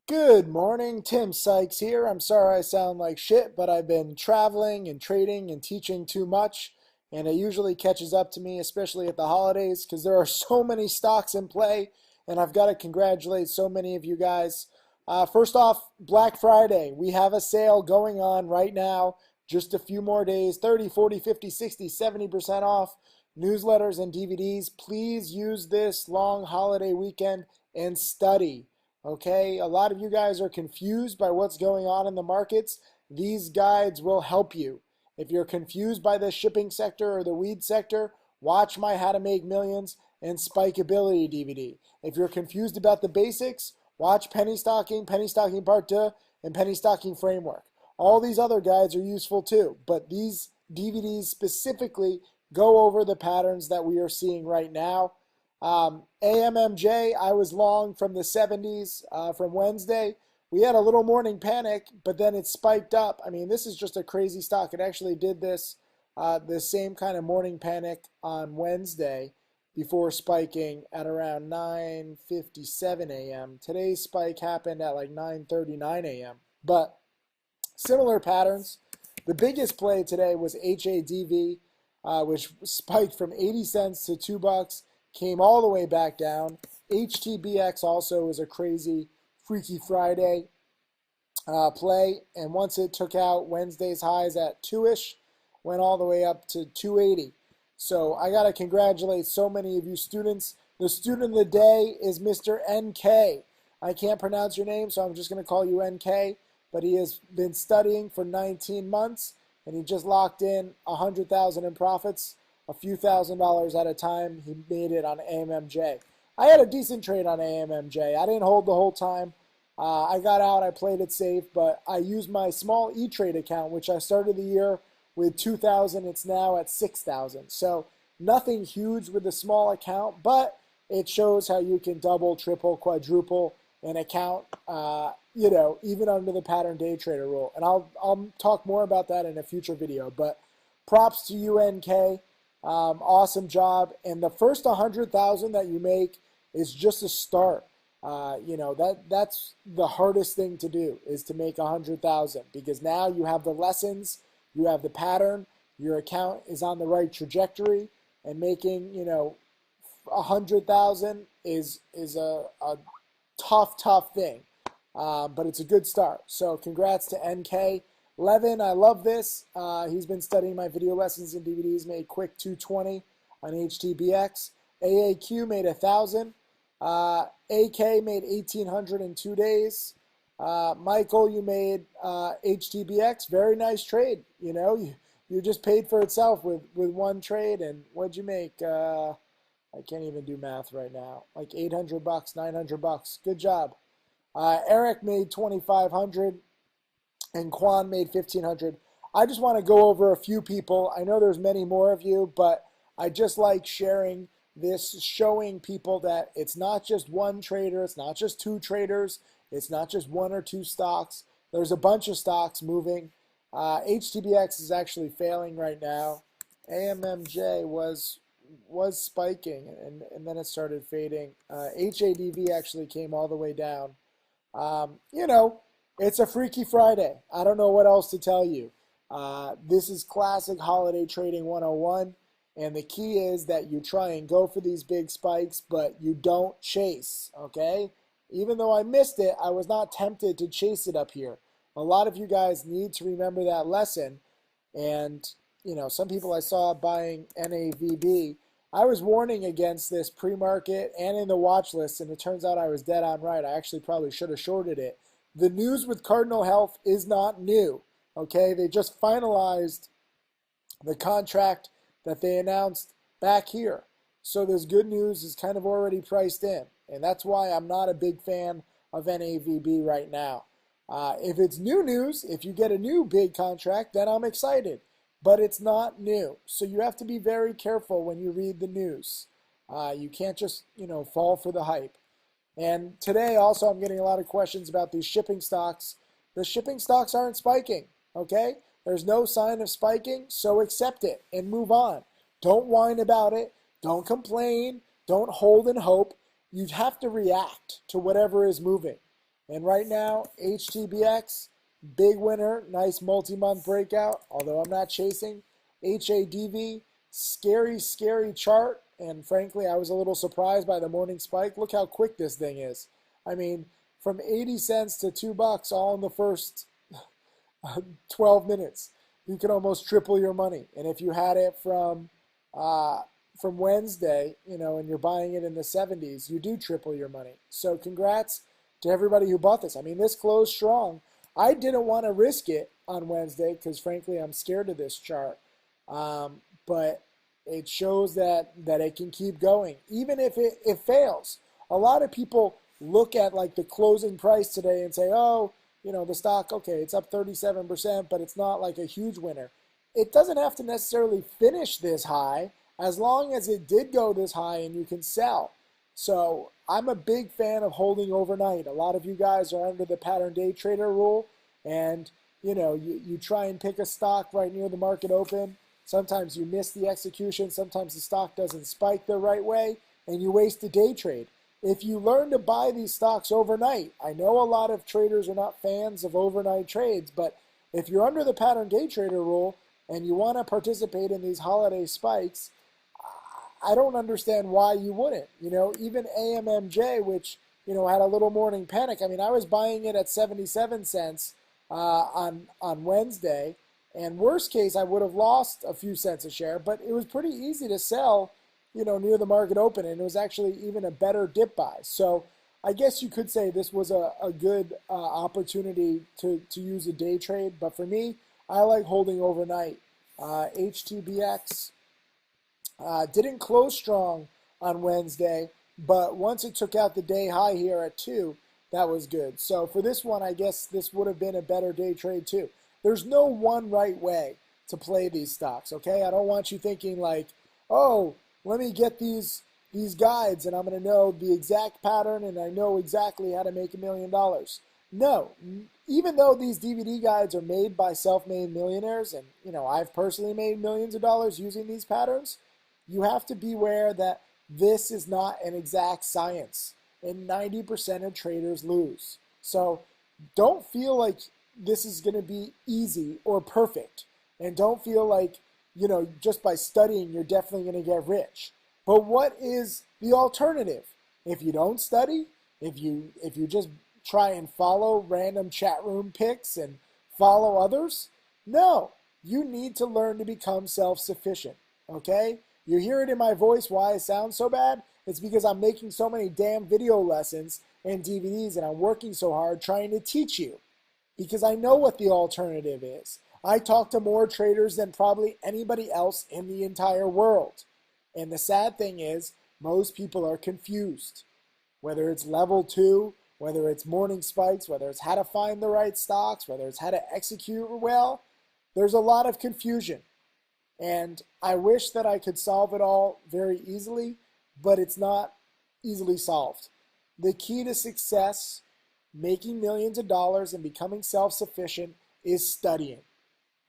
Good morning, Tim Sykes here. I'm sorry I sound like shit, but I've been traveling and trading and teaching too much, and it usually catches up to me, especially at the holidays, because there are so many stocks in play, and I've got to congratulate so many of you guys. First off, Black Friday. We have a sale going on right now, just a few more days 30, 40, 50, 60, 70% off newsletters and DVDs. Please use this long holiday weekend and study. Okay, a lot of you guys are confused by what's going on in the markets. These guides will help you. If you're confused by the shipping sector or the weed sector, watch my How to Make Millions and Spikeability DVD. If you're confused about the basics, watch Penny Stocking Part 2, and Penny Stocking Framework. All these other guides are useful too, but these DVDs specifically go over the patterns that we are seeing right now. AMMJ, I was long from the 70s from Wednesday. We had a little morning panic, but then it spiked up. I mean, this is just a crazy stock. It actually did the same kind of morning panic on Wednesday before spiking at around 9:57 a.m. Today's spike happened at like 9:39 a.m. But similar patterns. The biggest play today was HADV, which spiked from 80 cents to $2, came all the way back down. HTBX also was a crazy, freaky Friday play, and once it took out Wednesday's highs at 2-ish, went all the way up to 280. So I got to congratulate so many of you students. The student of the day is Mr. NK. I can't pronounce your name, so I'm just going to call you NK, but he has been studying for 19 months, and he just locked in 100,000 in profits, a few $1,000s at a time. He made it on AMMJ. I had a decent trade on AMMJ. I didn't hold the whole time. I got out, I played it safe, but I used my small E-Trade account, which I started the year with 2,000. It's now at 6,000. So nothing huge with a small account, but it shows how you can double, triple, quadruple an account, even under the pattern day trader rule. And I'll talk more about that in a future video. But props to you, NK. Awesome job. And the first 100,000 that you make is just a start. That's the hardest thing to do, is to make 100,000, because now you have the lessons, you have the pattern, your account is on the right trajectory, and making 100,000 is a tough thing, but it's a good start. So congrats to NK. Levin, I love this. He's been studying my video lessons and DVDs. Made quick 220 on HTBX. AAQ made 1,000. AK made 1,800 in 2 days. Michael, you made HTBX. Very nice trade. You just paid for itself with one trade. And what'd you make? I can't even do math right now. Like $800, $900. Good job. Eric made 2,500, and Quan made 1,500. I just want to go over a few people. I know there's many more of you, but I just like sharing this, showing people that it's not just one trader, it's not just two traders, it's not just one or two stocks. There's a bunch of stocks moving. HTBX is actually failing right now. AMMJ was spiking, and then it started fading. HADV actually came all the way down. It's a Freaky Friday. I don't know what else to tell you. This is classic holiday trading 101. And the key is that you try and go for these big spikes, but you don't chase, okay? Even though I missed it, I was not tempted to chase it up here. A lot of you guys need to remember that lesson. And, some people I saw buying NAVB, I was warning against this pre-market and in the watch list, and it turns out I was dead on right. I actually probably should have shorted it. The news with Cardinal Health is not new, okay? They just finalized the contract that they announced back here. So this good news is kind of already priced in. And that's why I'm not a big fan of NAVB right now. If it's new news, if you get a new big contract, then I'm excited. But it's not new. So you have to be very careful when you read the news. You can't just, fall for the hype. And today also I'm getting a lot of questions about these shipping stocks. The shipping stocks aren't spiking, okay? There's no sign of spiking, so accept it and move on. Don't whine about it. Don't complain. Don't hold and hope. You have to react to whatever is moving. And right now, HTBX, big winner, nice multi-month breakout, although I'm not chasing. HADV, scary, scary chart. And frankly, I was a little surprised by the morning spike. Look how quick this thing is. I mean, from 80 cents to $2 all in the first 12 minutes. You can almost triple your money. And if you had it from Wednesday, and you're buying it in the 70s, you do triple your money. So congrats to everybody who bought this. I mean, this closed strong. I didn't want to risk it on Wednesday because, frankly, I'm scared of this chart. But it shows that it can keep going, even if it fails. A lot of people look at like the closing price today and say, oh, the stock, okay, it's up 37%, but it's not like a huge winner. It doesn't have to necessarily finish this high as long as it did go this high and you can sell. So I'm a big fan of holding overnight. A lot of you guys are under the pattern day trader rule, and you try and pick a stock right near the market open. Sometimes you miss the execution. Sometimes the stock doesn't spike the right way, and you waste a day trade. If you learn to buy these stocks overnight, I know a lot of traders are not fans of overnight trades, but if you're under the pattern day trader rule and you want to participate in these holiday spikes, I don't understand why you wouldn't. Even AMMJ, which, had a little morning panic. I mean, I was buying it at 77 cents on Wednesday, and worst case, I would have lost a few cents a share, but it was pretty easy to sell, near the market open, and it was actually even a better dip buy. So I guess you could say this was a good opportunity to use a day trade, but for me, I like holding overnight. HTBX didn't close strong on Wednesday, but once it took out the day high here at 2, that was good. So for this one, I guess this would have been a better day trade too. There's no one right way to play these stocks, okay? I don't want you thinking like, oh, let me get these guides and I'm going to know the exact pattern and I know exactly how to make $1 million. No, even though these DVD guides are made by self-made millionaires, and I've personally made millions of dollars using these patterns, you have to beware that this is not an exact science, and 90% of traders lose. So don't feel like this is going to be easy or perfect, and don't feel like just by studying you're definitely going to get rich. But what is the alternative? If you don't study, if you just try and follow random chat room picks and follow others, no, you need to learn to become self-sufficient, okay? You hear it in my voice why I sound so bad? It's because I'm making so many damn video lessons and DVDs, and I'm working so hard trying to teach you because I know what the alternative is. I talk to more traders than probably anybody else in the entire world. And the sad thing is, most people are confused. Whether it's level 2, whether it's morning spikes, whether it's how to find the right stocks, whether it's how to execute well, there's a lot of confusion. And I wish that I could solve it all very easily, but it's not easily solved. The key to success, making millions of dollars and becoming self-sufficient, is studying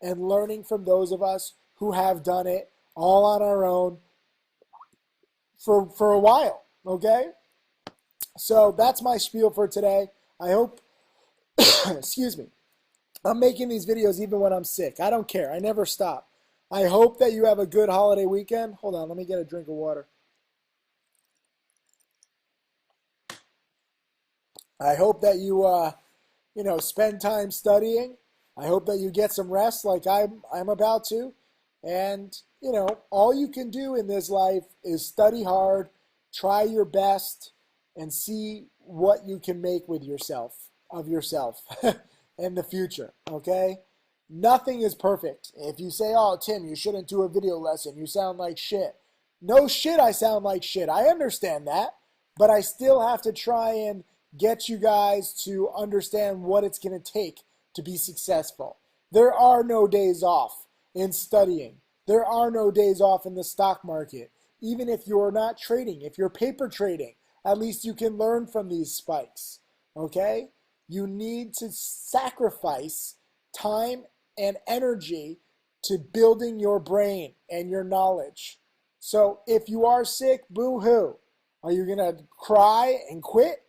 and learning from those of us who have done it all on our own for a while, okay? So that's my spiel for today. I hope, excuse me, I'm making these videos even when I'm sick. I don't care. I never stop. I hope that you have a good holiday weekend. Hold on, let me get a drink of water. I hope that you, spend time studying. I hope that you get some rest like I'm about to. And, all you can do in this life is study hard, try your best, and see what you can make with yourself, in the future, okay? Nothing is perfect. If you say, oh, Tim, you shouldn't do a video lesson, you sound like shit. No shit, I sound like shit. I understand that, but I still have to try and get you guys to understand what it's going to take to be successful. There are no days off in studying. There are no days off in the stock market. Even if you're not trading, if you're paper trading, at least you can learn from these spikes, okay? You need to sacrifice time and energy to building your brain and your knowledge. So if you are sick, boo-hoo. Are you going to cry and quit?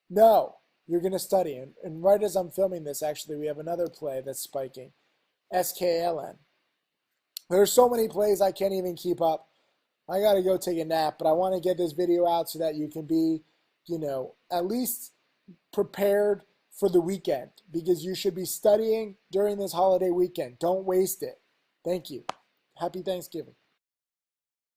No. you're going to study. And right as I'm filming this, actually, we have another play that's spiking, SKLN. There's so many plays I can't even keep up. I got to go take a nap, but I want to get this video out so that you can be, at least prepared for the weekend, because you should be studying during this holiday weekend. Don't waste it. Thank you. Happy Thanksgiving.